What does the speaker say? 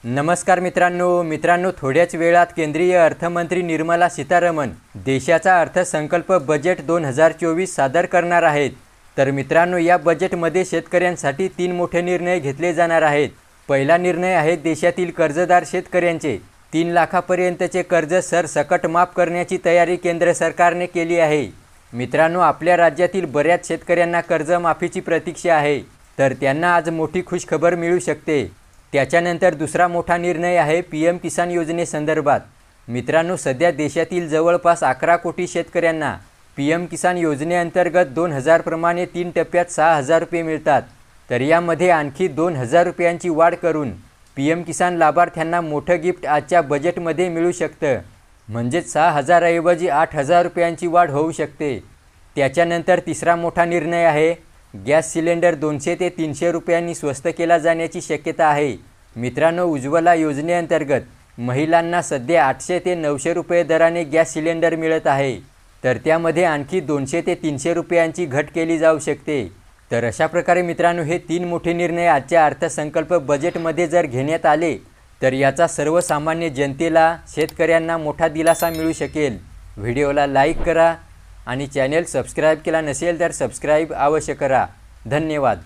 नमस्कार मित्रांनो थोड्याच वेळात केंद्रीय अर्थमंत्री निर्मला सीतारामन देशाचा अर्थसंकल्प बजेट 2024 सादर करणार आहेत। तर मित्रांनो, या बजेटमध्ये शेतकऱ्यांसाठी 3 मोठे निर्णय घेतले जाणार आहेत। पहिला निर्णय आहे देशातील कर्जदार शेतकऱ्यांचे 3 लाखापर्यंतचे कर्ज सरसकट माफ करण्याची तयारी केंद्र सरकारने केली आहे। मित्रांनो, आपल्या राज्यातील बऱ्याच शेतकऱ्यांना कर्जमाफीची प्रतीक्षा आहे, तर त्यांना आज मोठी खुशखबर मिळू शकते। त्याच्यानंतर दुसरा मोठा निर्णय आहे पीएम किसान योजनेसंदर्भात। मित्रांनो, सध्या देशातील जवळपास 11 कोटी शेतकऱ्यांना पीएम किसान योजनेअंतर्गत 2000 प्रमाणे 3 टप्प्यात 6000 रुपये मिळतात। तर यामध्ये आणखी 2000 रुपयांची वाढ करून पीएम किसान लाभार्थ्यांना मोठं गिफ्ट आजच्या बजेटमध्ये मिळू शकतं, म्हणजेच 6000 ऐवजी 8000 रुपयांची वाढ होऊ शकते। त्याच्यानंतर तिसरा मोठा निर्णय आहे गॅस सिलेंडर 200 ते 300 रुपयांनी स्वस्त केला जाण्याची शक्यता आहे। मित्रांनो, उज्ज्वला योजनेअंतर्गत महिलांना सध्या 800 ते 900 रुपये दराने गॅस सिलेंडर मिळत आहे, तर त्यामध्ये आणखी 200 ते 300 रुपयांची घट केली जाऊ शकते। तर अशा प्रकारे मित्रांनो, हे 3 मोठे निर्णय आजच्या अर्थसंकल्प बजेटमध्ये जर घेण्यात आले तर याचा सर्वसामान्य जनतेला, शेतकऱ्यांना मोठा दिलासा मिळू शकेल। व्हिडिओला लाईक करा आणि चॅनल सबस्क्राइब केला नसेल तर सबस्क्राइब अवश्य करा। धन्यवाद।